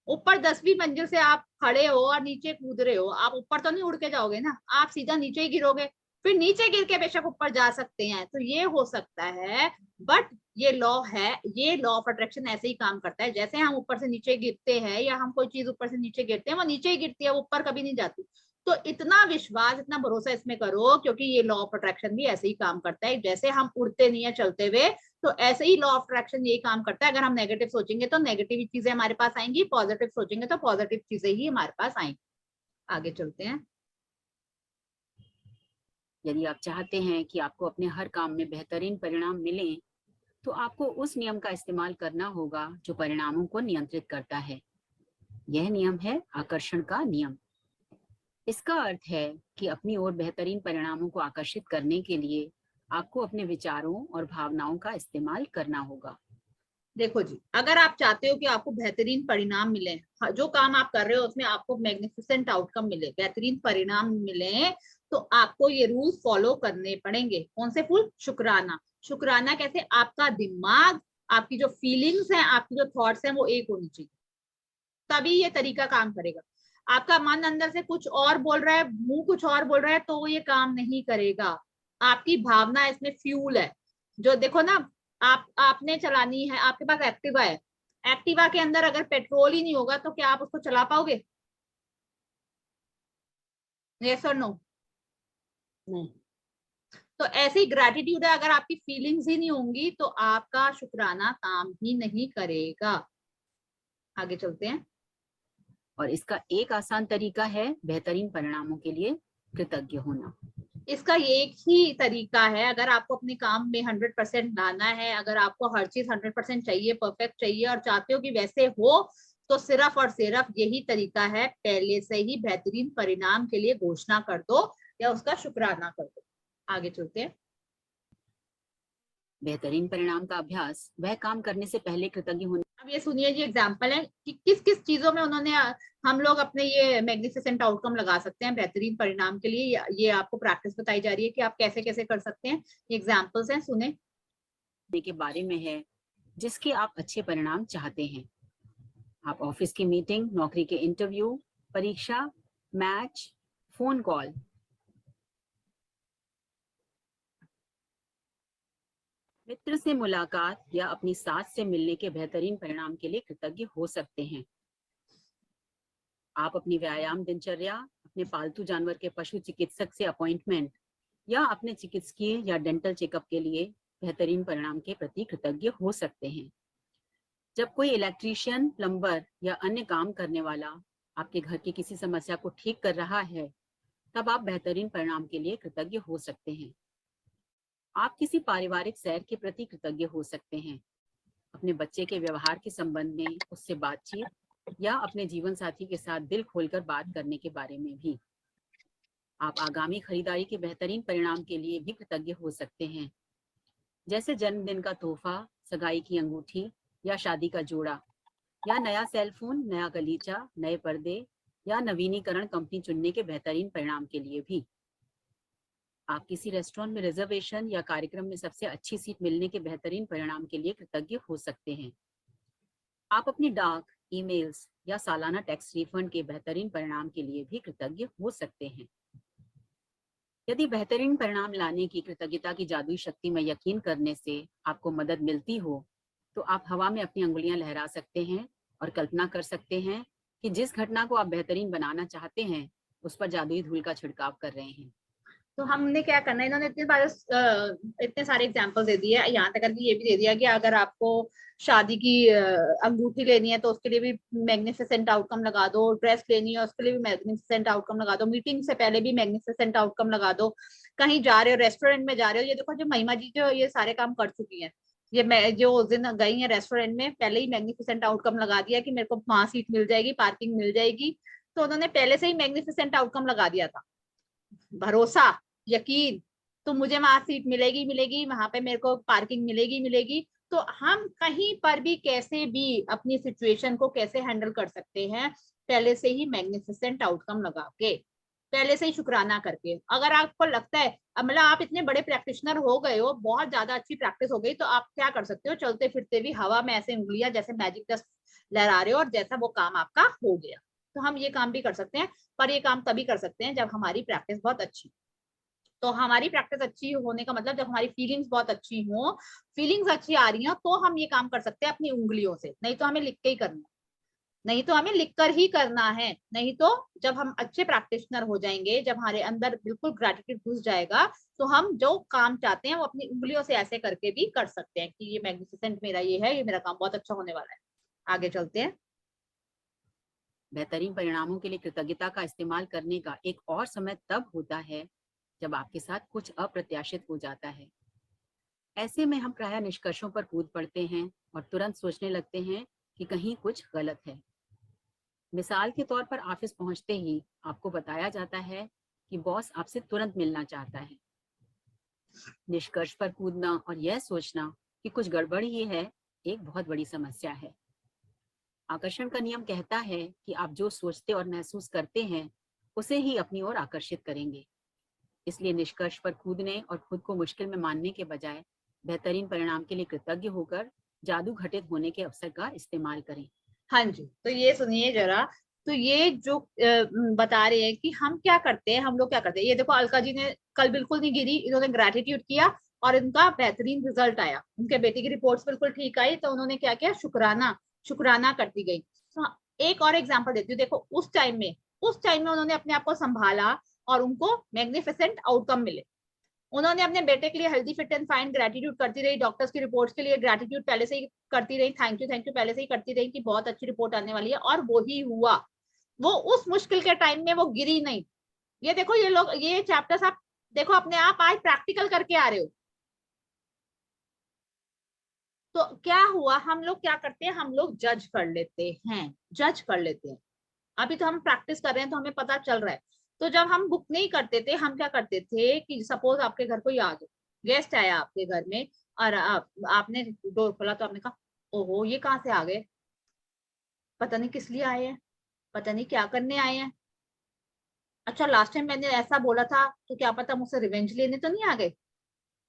ऊपर 10वीं मंजिल से आप खड़े हो और नीचे कूद रहे हो, आप ऊपर तो नहीं उड़ के जाओगे ना, आप सीधा नीचे ही गिरोगे। फिर नीचे गिर के बेशक ऊपर जा सकते हैं, तो ये हो सकता है। बट ये लॉ है, ये लॉ ऑफ अट्रैक्शन ऐसे ही काम करता है। जैसे हम ऊपर से नीचे गिरते हैं या हम कोई चीज ऊपर से नीचे गिरते हैं, वो नीचे ही गिरती है, वो ऊपर कभी नहीं जाती। तो इतना विश्वास, इतना भरोसा इसमें करो, क्योंकि ये लॉ ऑफ अट्रैक्शन भी ऐसे ही काम करता है। जैसे हम उड़ते नहीं है चलते हुए, तो ऐसे ही लॉ ऑफ अट्रैक्शन यही काम करता है। अगर हम नेगेटिव सोचेंगे तो नेगेटिव चीजें हमारे पास आएंगी, पॉजिटिव सोचेंगे तो पॉजिटिव चीजें ही हमारे पास आएंगी। आगे चलते हैं। यदि आप चाहते हैं कि आपको अपने हर काम में बेहतरीन परिणाम मिलें, तो आपको उस नियम का इस्तेमाल करना होगा जो परिणामों को नियंत्रित करता है। यह नियम है आकर्षण का नियम। इसका अर्थ है कि अपनी ओर बेहतरीन परिणामों को आकर्षित करने के लिए आपको अपने विचारों और भावनाओं का इस्तेमाल करना होगा। देखो जी, अगर आप चाहते हो कि आपको बेहतरीन परिणाम मिले, जो काम आप कर रहे हो उसमें आपको मैग्निफिसेंट आउटकम मिले, बेहतरीन परिणाम मिले, तो आपको ये रूल फॉलो करने पड़ेंगे। कौन से फूल? शुक्राना। शुक्राना कैसे? आपका दिमाग, आपकी जो फीलिंग्स हैं, आपकी जो थॉट्स हैं, वो एक होनी चाहिए, तभी ये तरीका काम करेगा। आपका मन अंदर से कुछ और बोल रहा है, मुंह कुछ और बोल रहा है, तो ये काम नहीं करेगा। आपकी भावना इसमें फ्यूल है। जो देखो ना, आपने चलानी है, आपके पास एक्टिवा है, एक्टिवा के अंदर अगर पेट्रोल ही नहीं होगा तो क्या आप उसको चला पाओगे? यस और नो? नहीं। तो ऐसी ग्रेटिट्यूड है, अगर आपकी फीलिंग्स ही नहीं होंगी तो आपका शुक्राना काम ही नहीं करेगा। आगे चलते हैं। और इसका एक आसान तरीका है बेहतरीन परिणामों के लिए कृतज्ञ होना। इसका एक ही तरीका है, अगर आपको अपने काम में 100% लाना है, अगर आपको हर चीज 100% चाहिए, परफेक्ट चाहिए और चाहते हो कि वैसे हो, तो सिर्फ और सिर्फ यही तरीका है, पहले से ही बेहतरीन परिणाम के लिए घोषणा कर दो या उसका शुक्राना कर दो। आगे चलते हैं। बेहतरीन परिणाम का अभ्यास वह काम करने से पहले कृतज्ञ होने। अब ये सुनिए, ये एग्जाम्पल है कि किस किस चीजों में उन्होंने, हम लोग अपने ये मैग्निफिसेंट आउटकम लगा सकते हैं बेहतरीन परिणाम के लिए। ये आपको प्रैक्टिस बताई जा रही है कि आप कैसे कैसे कर सकते हैं। एग्जाम्पल्स हैं, सुने। के बारे में है जिसके आप अच्छे परिणाम चाहते हैं। आप ऑफिस की मीटिंग, नौकरी के इंटरव्यू, परीक्षा, मैच, फोन कॉल, मित्र से मुलाकात या अपनी सास से मिलने के बेहतरीन परिणाम के लिए कृतज्ञ हो सकते हैं। आप अपनी व्यायाम दिनचर्या, अपने पालतू जानवर के पशु चिकित्सक से अपॉइंटमेंट या अपने चिकित्सकीय या डेंटल चेकअप के लिए बेहतरीन परिणाम के प्रति कृतज्ञ हो सकते हैं। जब कोई इलेक्ट्रीशियन, प्लम्बर या अन्य काम करने वाला आपके घर की किसी समस्या को ठीक कर रहा है, तब आप बेहतरीन परिणाम के लिए कृतज्ञ हो सकते हैं। आप किसी पारिवारिक सैर के प्रति कृतज्ञ हो सकते हैं, अपने बच्चे के व्यवहार के संबंध में उससे बातचीत या अपने जीवन साथी के साथ दिल खोलकर बात करने के बारे में भी। आप आगामी खरीदारी के बेहतरीन परिणाम के लिए भी कृतज्ञ हो सकते हैं, जैसे जन्मदिन का तोहफा, सगाई की अंगूठी या शादी का जोड़ा, या नया सेल फोन, नया गलीचा, नए पर्दे या नवीनीकरण कंपनी चुनने के बेहतरीन परिणाम के लिए भी। आप किसी रेस्टोरेंट में रिजर्वेशन या कार्यक्रम में सबसे अच्छी सीट मिलने के बेहतरीन परिणाम के लिए कृतज्ञ हो सकते हैं। आप अपनी डाक, ईमेल्स या सालाना टैक्स रिफंड के बेहतरीन परिणाम के लिए भी कृतज्ञ हो सकते हैं। यदि बेहतरीन परिणाम लाने की कृतज्ञता की जादुई शक्ति में यकीन करने से आपको मदद मिलती हो, तो आप हवा में अपनी अंगुलियां लहरा सकते हैं और कल्पना कर सकते हैं कि जिस घटना को आप बेहतरीन बनाना चाहते हैं, उस पर जादुई धूल का छिड़काव कर रहे हैं। तो हमने क्या करना है, इन्होंने इतने सारे एग्जाम्पल दे दिए, यहाँ तक कि ये भी दे दिया कि अगर आपको शादी की अंगूठी लेनी है तो उसके लिए भी मैग्निफिसेंट आउटकम लगा दो, ड्रेस लेनी है उसके लिए भी मैग्निफिसेंट आउटकम लगा दो, मीटिंग से पहले भी मैग्निफिसेंट आउटकम लगा दो, कहीं जा रहे हो, रेस्टोरेंट में जा रहे हो। ये देखो, जो महिमा जी जो ये सारे काम कर चुकी है, ये मैं जो उस दिन गई है रेस्टोरेंट में, पहले ही मैग्निफिसेंट आउटकम लगा दिया कि मेरे को वहां सीट मिल जाएगी, पार्किंग मिल जाएगी, तो उन्होंने पहले से ही मैग्निफिसेंट आउटकम लगा दिया था। भरोसा, यकीन, तो मुझे वहां सीट मिलेगी मिलेगी, वहां पे मेरे को पार्किंग मिलेगी मिलेगी। तो हम कहीं पर भी कैसे भी अपनी सिचुएशन को कैसे हैंडल कर सकते हैं, पहले से ही मैग्निफिसेंट आउटकम लगा के, पहले से ही शुक्राना करके। अगर आपको लगता है, मतलब आप इतने बड़े प्रैक्टिशनर हो गए हो, बहुत ज्यादा अच्छी प्रैक्टिस हो गई, तो आप क्या कर सकते हो, चलते फिरते भी हवा में ऐसे उंगलियां जैसे मैजिक डस्ट लहरा रहे हो, और जैसा वो काम आपका हो गया। तो हम ये काम भी कर सकते हैं, पर ये काम तभी कर सकते हैं जब हमारी प्रैक्टिस बहुत अच्छी। तो हमारी प्रैक्टिस अच्छी होने का मतलब जब हमारी फीलिंग्स बहुत अच्छी हो, फीलिंग्स अच्छी आ रही हो, तो हम ये काम कर सकते हैं अपनी उंगलियों से, नहीं तो हमें लिख के ही करना, नहीं तो हमें लिख कर ही करना है। नहीं तो जब हम अच्छे प्रैक्टिशनर हो जाएंगे, जब हमारे अंदर बिल्कुल ग्रेटिट्यूड घुस जाएगा, तो हम जो काम चाहते हैं वो अपनी उंगलियों से ऐसे करके भी कर सकते हैं कि ये मैग्निफिसेंट मेरा ये है, ये मेरा काम बहुत अच्छा होने वाला है। आगे चलते हैं। बेहतरीन परिणामों के लिए कृतज्ञता का इस्तेमाल करने का एक और समय तब होता है जब आपके साथ कुछ अप्रत्याशित हो जाता है। ऐसे में हम प्रायः निष्कर्षों पर कूद पड़ते हैं और तुरंत सोचने लगते हैं कि कहीं कुछ गलत है। मिसाल के तौर पर ऑफिस पहुंचते ही आपको बताया जाता है कि बॉस आपसे तुरंत मिलना चाहता है। निष्कर्ष पर कूदना और यह सोचना कि कुछ गड़बड़ ही है, एक बहुत बड़ी समस्या है। आकर्षण का नियम कहता है कि आप जो सोचते और महसूस करते हैं उसे ही अपनी ओर आकर्षित करेंगे। इसलिए निष्कर्ष पर कूदने और खुद को मुश्किल में मानने के बजाय बेहतरीन परिणाम के लिए कृतज्ञ होकर जादू घटित होने के अवसर का इस्तेमाल करें। हाँ जी, तो ये सुनिए जरा। तो ये जो बता रहे हैं कि हम क्या करते हैं, हम लोग क्या करते हैं। ये देखो, अलका जी ने कल बिल्कुल नहीं गिरी, इन्होंने ग्रेटिट्यूड किया और इनका बेहतरीन रिजल्ट आया। उनके बेटे की रिपोर्ट्स बिल्कुल ठीक आई, तो उन्होंने क्या किया, शुक्राना शुक्राना करती गई। तो एक और एग्जांपल देती हूँ। देखो, उस टाइम में उन्होंने अपने आप को संभाला और उनको मैग्निफिसेंट आउटकम मिले। उन्होंने अपने बेटे के लिए healthy fit and fine gratitude करती रही, डॉक्टर्स की रिपोर्ट्स के लिए ग्रेटिट्यूड पहले से ही करती रही, थैंक यू पहले से ही करती रही कि बहुत अच्छी रिपोर्ट आने वाली है, और वो ही हुआ। वो उस मुश्किल के टाइम में वो गिरी नहीं। ये देखो, ये लोग, ये चैप्टर्स आप देखो अपने आप आज प्रैक्टिकल करके आ रहे हो। तो क्या हुआ, हम लोग क्या करते हैं, हम लोग जज कर लेते हैं। अभी तो हम प्रैक्टिस कर रहे हैं तो हमें पता चल रहा है। तो जब हम बुक नहीं करते थे, हम क्या करते थे कि सपोज आपके घर कोई आ गया, गेस्ट आया आपके घर में, और आपने डोर खोला तो आपने कहा, ओहो ये कहाँ से आ गए, पता नहीं किस लिए आए हैं, पता नहीं क्या करने आए हैं। अच्छा, लास्ट टाइम मैंने ऐसा बोला था, तो क्या पता मुझसे रिवेंज लेने तो नहीं आ गए,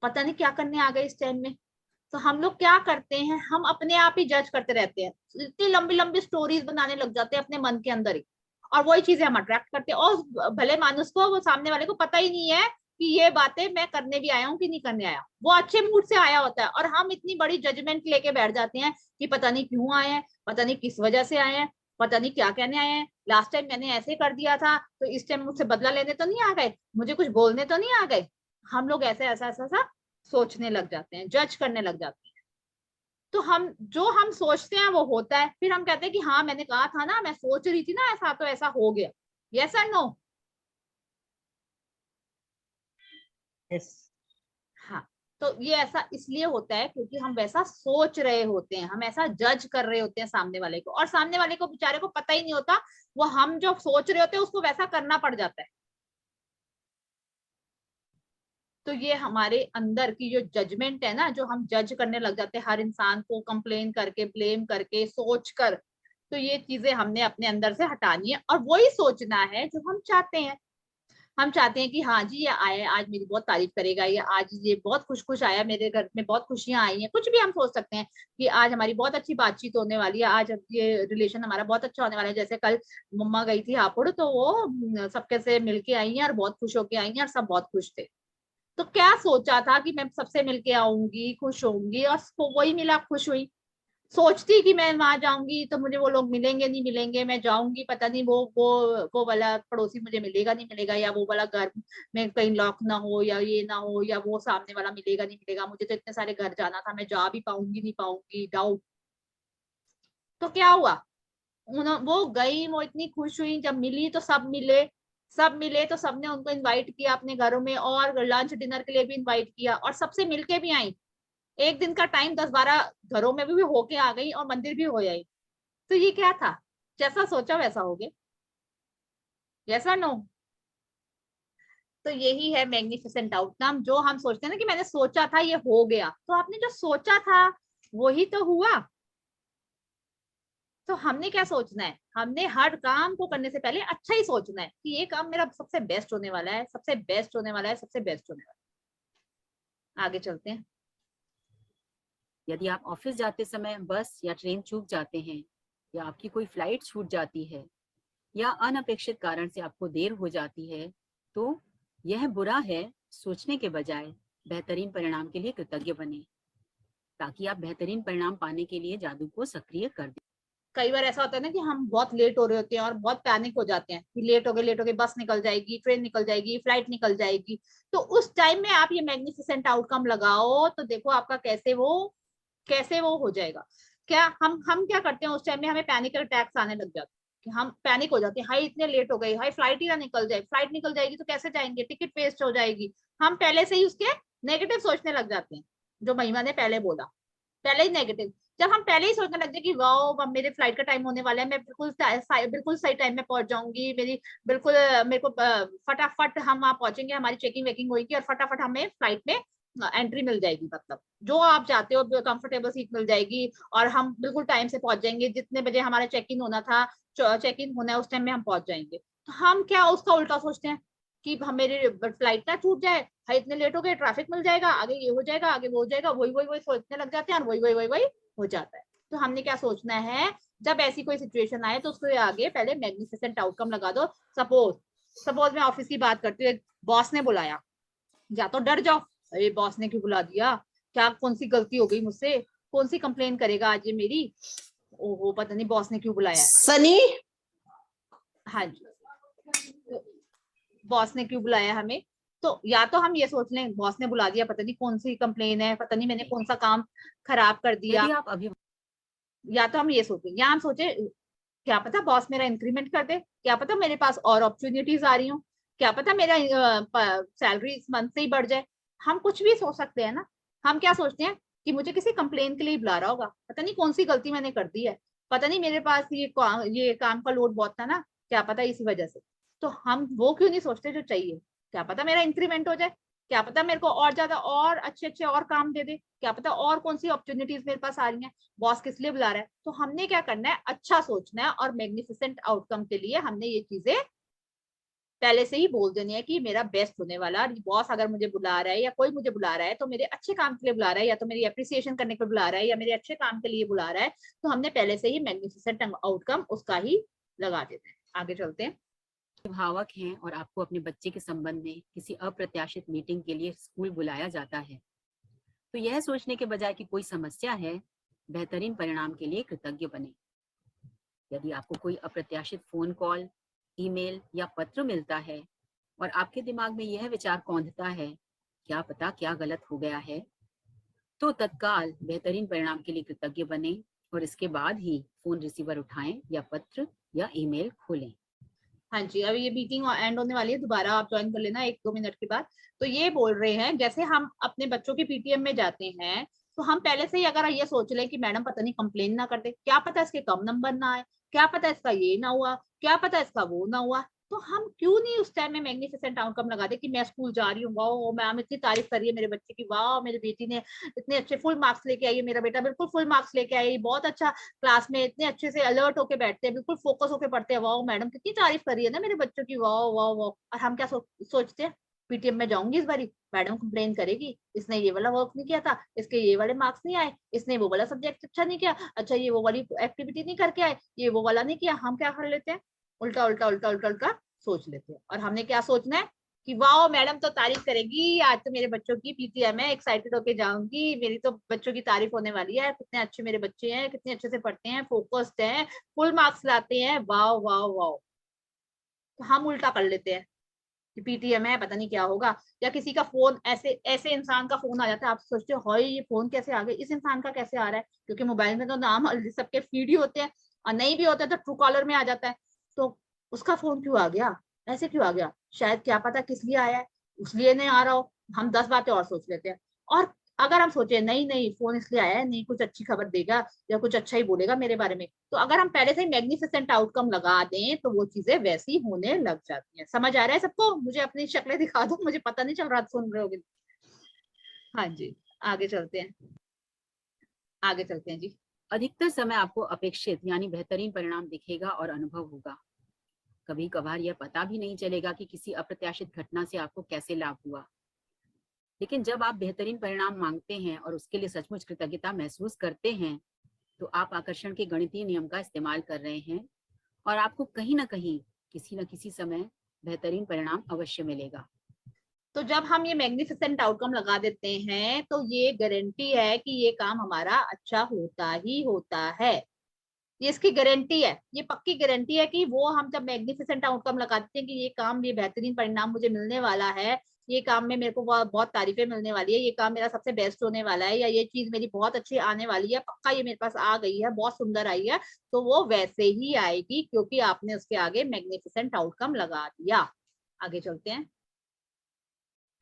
पता नहीं क्या करने आ गए इस टाइम में। तो हम लोग क्या करते हैं, हम अपने आप ही जज करते रहते हैं, इतनी लंबी लंबी स्टोरीज बनाने लग जाते हैं अपने मन के अंदर ही, और वही चीजें हम अट्रैक्ट करते हैं। और भले मानुस को, वो सामने वाले को पता ही नहीं है कि ये बातें मैं करने भी आया हूँ कि नहीं करने आया। वो अच्छे मूड से आया होता है और हम इतनी बड़ी जजमेंट लेके बैठ जाते हैं कि पता नहीं क्यों आए हैं, पता नहीं किस वजह से आए हैं, पता नहीं क्या कहने आए हैं, लास्ट टाइम मैंने ऐसे कर दिया था तो इस टाइम मुझसे बदला लेने तो नहीं आ गए, मुझे कुछ बोलने तो नहीं आ गए। हम लोग ऐसे ऐसा ऐसा ऐसा सोचने लग जाते हैं, जज करने लग जाते हैं। तो हम सोचते हैं वो होता है, फिर हम कहते हैं कि हाँ मैंने कहा था ना, मैं सोच रही थी ना ऐसा, तो ऐसा हो गया। यस और नो? यस। हाँ। तो ये ऐसा इसलिए होता है क्योंकि हम वैसा सोच रहे होते हैं, हम ऐसा जज कर रहे होते हैं सामने वाले को, और सामने वाले को बेचारे को पता ही नहीं होता, वो हम जो सोच रहे होते हैं उसको वैसा करना पड़ जाता है। तो ये हमारे अंदर की जो जजमेंट है ना, जो हम जज करने लग जाते हैं हर इंसान को, कंप्लेन करके, ब्लेम करके, सोच कर, तो ये चीजें हमने अपने अंदर से हटानी है और वही सोचना है जो हम चाहते हैं। हम चाहते हैं कि हाँ जी ये आया, आज मेरी बहुत तारीफ करेगा, या आज ये बहुत खुश खुश आया, मेरे घर में बहुत खुशियां आई हैं, कुछ भी हम सोच सकते हैं कि आज हमारी बहुत अच्छी बातचीत होने वाली है, आज ये रिलेशन हमारा बहुत अच्छा होने वाला है। जैसे कल मम्मा गई थी हापुड़, तो वो सबके से मिलके आई हैं और बहुत खुश होके आई हैं और सब बहुत खुश थे। तो क्या सोचा था कि मैं सबसे मिलके आऊंगी, खुश होंगी, और वही मिला, खुश हुई। सोचती कि मैं वहां जाऊंगी तो मुझे वो लोग मिलेंगे नहीं मिलेंगे, मैं जाऊंगी पता नहीं वो वाला पड़ोसी मुझे मिलेगा नहीं मिलेगा, या वो वाला घर में कहीं लॉक ना हो, या ये ना हो, या वो सामने वाला मिलेगा नहीं मिलेगा, मुझे तो इतने सारे घर जाना था, मैं जा भी पाऊंगी नहीं पाऊंगी, डाउट। तो क्या हुआ, वो गई, वो इतनी खुश हुई, जब मिली तो सब मिले तो सबने उनको इनवाइट किया अपने घरों में, और लंच डिनर के लिए भी इनवाइट किया, और सबसे मिलके भी आई। एक दिन का टाइम 10-12 घरों में भी होके आ गई और मंदिर भी हो आई। तो ये क्या था, जैसा सोचा वैसा हो गया। जैसा नो? तो यही है मैग्निफिसेंट आउटकम। जो हम सोचते हैं ना कि मैंने सोचा था ये हो गया, तो आपने जो सोचा था वही तो हुआ। तो हमने क्या सोचना है, हमने हर काम को करने से पहले अच्छा ही सोचना है कि ये काम मेरा सबसे बेस्ट होने वाला है, सबसे बेस्ट होने वाला है, सबसे बेस्ट होने वाला है। आगे चलते हैं। यदि आप ऑफिस जाते समय बस या ट्रेन चूक जाते हैं, या आपकी कोई फ्लाइट छूट जाती है, या अनपेक्षित कारण से आपको देर हो जाती है, तो यह बुरा है सोचने के बजाय बेहतरीन परिणाम के लिए कृतज्ञ बने, ताकि आप बेहतरीन परिणाम पाने के लिए जादू को सक्रिय कर दें। कई बार ऐसा होता है ना कि हम बहुत लेट हो रहे होते हैं और बहुत पैनिक हो जाते हैं कि लेट हो गए, बस निकल जाएगी, ट्रेन निकल जाएगी, फ्लाइट निकल जाएगी। तो उस टाइम में आप ये मैग्निफिसेंट आउटकम लगाओ, तो देखो आपका कैसे वो हो जाएगा। क्या हम क्या करते हैं, उस टाइम में हमें पैनिक अटैक्स आने लग जाते हैं कि हम पैनिक हो जाते हैं, हाई इतने लेट हो गए, हाई फ्लाइट ही ना निकल जाए, फ्लाइट निकल जाएगी तो कैसे जाएंगे, टिकट वेस्ट हो जाएगी। हम पहले से ही उसके नेगेटिव सोचने लग जाते हैं, जो महिमा ने पहले बोला, पहले ही नेगेटिव। जब हम पहले ही सोचने लग जाए कि वाओ मेरे फ्लाइट का टाइम होने वाला है, मैं बिल्कुल सही टाइम में पहुंच जाऊंगी, मेरे को फटाफट हम वहां पहुंचेंगे, हमारी चेकिंग वेकिंग होगी और फटाफट हमें फ्लाइट में एंट्री मिल जाएगी, मतलब जो आप चाहते हो, कंफर्टेबल सीट मिल जाएगी और हम बिल्कुल टाइम से पहुंच जाएंगे। जितने बजे हमारा चेक इन होना था, चेक इन होना है उस टाइम में हम पहुंच जाएंगे। तो हम क्या उसका उल्टा सोचते हैं कि हम मेरी फ्लाइट ना छूट जाए, भाई इतने लेट हो गए, ट्रैफिक मिल जाएगा, आगे ये हो जाएगा, आगे वो हो जाएगा, वही वही वही सोचने लग जाते हैं और वही वही वही वही हो जाता है। तो हमने क्या सोचना है, जब ऐसी कोई सिचुएशन आए तो उसके आगे पहले मैग्निफिसेंट आउटकम लगा दो। सपोज सपोज मैं ऑफिस की बात करती हूँ, बॉस ने बुलाया, या तो डर जाओ, अरे बॉस ने क्यों बुला दिया, क्या कौन सी गलती हो गई मुझसे, कौन सी कंप्लेन करेगा आज ये मेरी, ओहो पता नहीं बॉस ने क्यों बुलाया है। सनी, हाँ जी, बॉस ने क्यों बुलाया हमें। तो या तो हम ये सोच लें बॉस ने बुला दिया, पता नहीं कौन सी कंप्लेन है, पता नहीं मैंने कौन सा काम खराब कर दिया। यदि आप अभी या तो हम ये सोचें, या हम सोचे क्या पता बॉस मेरा इंक्रीमेंट कर दे, क्या पता मेरे पास और अपॉर्चुनिटीज आ रही हो, क्या पता मेरा सैलरी इस मंथ से ही बढ़ जाए। हम कुछ भी सोच सकते हैं ना। हम क्या सोचते हैं कि मुझे किसी कंप्लेन के लिए बुला रहा होगा, पता नहीं कौन सी गलती मैंने कर दी है, पता नहीं मेरे पास ये काम का लोड बहुत था ना, क्या पता इसी वजह से। तो हम वो क्यों नहीं सोचते जो चाहिए, क्या पता मेरा इंक्रीमेंट हो जाए, क्या पता मेरे को और ज्यादा और अच्छे अच्छे और काम दे दे, क्या पता और कौन सी अपॉर्चुनिटीज मेरे पास आ रही हैं, बॉस किस लिए बुला रहा है। तो हमने क्या करना है, अच्छा सोचना है और मैग्निफिसेंट आउटकम के लिए हमने ये चीजें पहले से ही बोल देनी है कि मेरा बेस्ट होने वाला, बॉस अगर मुझे बुला रहा है या कोई मुझे बुला रहा है तो मेरे अच्छे काम के लिए बुला रहा है, या तो मेरी अप्रिसिएशन करने को बुला रहा है या मेरे अच्छे काम के लिए बुला रहा है। तो हमने पहले से ही मैग्निफिसेंट आउटकम उसका ही लगा देते हैं। आगे चलते हैं। अभिभावक हैं और आपको अपने बच्चे के संबंध में किसी अप्रत्याशित मीटिंग के लिए स्कूल बुलाया जाता है, तो यह सोचने के बजाय कि कोई समस्या है, बेहतरीन परिणाम के लिए कृतज्ञ बने। यदि आपको कोई अप्रत्याशित फोन कॉल, ईमेल या पत्र मिलता है और आपके दिमाग में यह विचार कौंधता है, क्या पता क्या गलत हो गया है, तो तत्काल बेहतरीन परिणाम के लिए कृतज्ञ बने और इसके बाद ही फोन रिसीवर उठाएं या पत्र या ईमेल खोलें। हाँ जी, अभी ये मीटिंग एंड होने वाली है, दोबारा आप ज्वाइन कर लेना 1-2 मिनट के बाद। तो ये बोल रहे हैं जैसे हम अपने बच्चों के पीटीएम में जाते हैं तो हम पहले से ही अगर ये सोच लें कि मैडम पता नहीं कंप्लेन ना कर दे, क्या पता इसके कम नंबर ना आए, क्या पता इसका ये ना हुआ, क्या पता इसका वो ना हुआ, तो हम क्यों नहीं उस टाइम में मैग्निफिसेंट आउटकम लगा दे कि मैं स्कूल जा रही हूँ, वाह मैम इतनी तारीफ कर रही है मेरे बच्चे की, वाह मेरी बेटी ने इतने अच्छे फुल मार्क्स लेके आई है, मेरा बेटा बिल्कुल फुल मार्क्स लेके आई, बहुत अच्छा क्लास में इतने अच्छे से अलर्ट होके बैठते हैं, बिल्कुल फोकस होके पढ़ते हैं, वाह मैडम कितनी तारीफ कर रही है ना मेरे बच्चों की, वाह वाह वाह। और हम क्या सोचते हैं, पीटीएम में जाऊंगी इस बारी, मैडम कंप्लेन करेगी इसने ये वाला वर्क नहीं किया था, इसके ये वाले मार्क्स नहीं आए, इसने वो वाला सब्जेक्ट अच्छा नहीं किया, अच्छा ये वो वाली एक्टिविटी नहीं करके आए, ये वो वाला नहीं किया। हम क्या कर लेते हैं, उल्टा उल्टा उल्टा उल्टा उल्टा सोच लेते हैं। और हमने क्या सोचना है कि वाह मैडम तो तारीफ करेगी, आज तो मेरे बच्चों की पीटीएम है, एक्साइटेड होके जाऊंगी, मेरी तो बच्चों की तारीफ होने वाली है, कितने अच्छे मेरे बच्चे हैं, कितने अच्छे से पढ़ते हैं, फोकस्ड हैं, फुल मार्क्स लाते हैं, वाह वाह वाह। तो हम उल्टा कर लेते हैं कि पीटीएम है पता नहीं क्या होगा। या किसी का फोन, ऐसे ऐसे इंसान का फोन आ जाता है, आप सोचते हो हाय ये फोन कैसे आ गया, इस इंसान का कैसे आ रहा है, क्योंकि मोबाइल में तो नाम सबके फीड ही होते हैं, और नहीं भी होता तो ट्रू कॉलर में आ जाता है। तो उसका फोन क्यों आ गया, ऐसे क्यों आ गया, शायद क्या पता किस लिए आया है, उसलिए नहीं आ रहा हो, हम 10 बातें और सोच लेते हैं। और अगर हम सोचे नहीं नहीं फोन इसलिए आया है, नहीं कुछ अच्छी खबर देगा या कुछ अच्छा ही बोलेगा मेरे बारे में, तो अगर हम पहले से ही मैग्निफिसेंट आउटकम लगा दें तो वो चीजें वैसी होने लग जाती हैं। समझ आ रहा है सबको, मुझे अपनी शक्लें दिखा दो, मुझे पता नहीं चल रहा सुन रहे होगे। हाँ जी, आगे चलते हैं, आगे चलते हैं जी। अधिकतर समय आपको अपेक्षित यानी बेहतरीन परिणाम दिखेगा और अनुभव होगा। कभी कभार यह पता भी नहीं चलेगा कि किसी अप्रत्याशित घटना से आपको कैसे लाभ हुआ। लेकिन जब आप बेहतरीन परिणाम मांगते हैं और उसके लिए सचमुच कृतज्ञता महसूस करते हैं, तो आप आकर्षण के गणितीय नियम का इस्तेमाल कर रहे हैं और आपको कहीं ना कहीं किसी न किसी समय बेहतरीन परिणाम अवश्य मिलेगा। तो जब हम ये मैग्निफिसेंट आउटकम लगा देते हैं तो ये गारंटी है कि ये काम हमारा अच्छा होता ही होता है, ये इसकी गारंटी है, ये पक्की गारंटी है कि वो हम जब मैग्निफिसेंट आउटकम लगाते हैं कि ये काम, ये बेहतरीन परिणाम मुझे मिलने वाला है, ये काम में मेरे को बहुत तारीफें मिलने वाली है, ये काम मेरा सबसे बेस्ट होने वाला है, या ये चीज मेरी बहुत अच्छी आने वाली है, पक्का ये मेरे पास आ गई है, बहुत सुंदर आई है, तो वो वैसे ही आएगी क्योंकि आपने उसके आगे मैग्निफिसेंट आउटकम लगा दिया। आगे चलते हैं।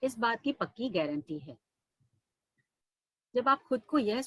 इस बात की पक्की गारंटी है। जब आप खुद को यह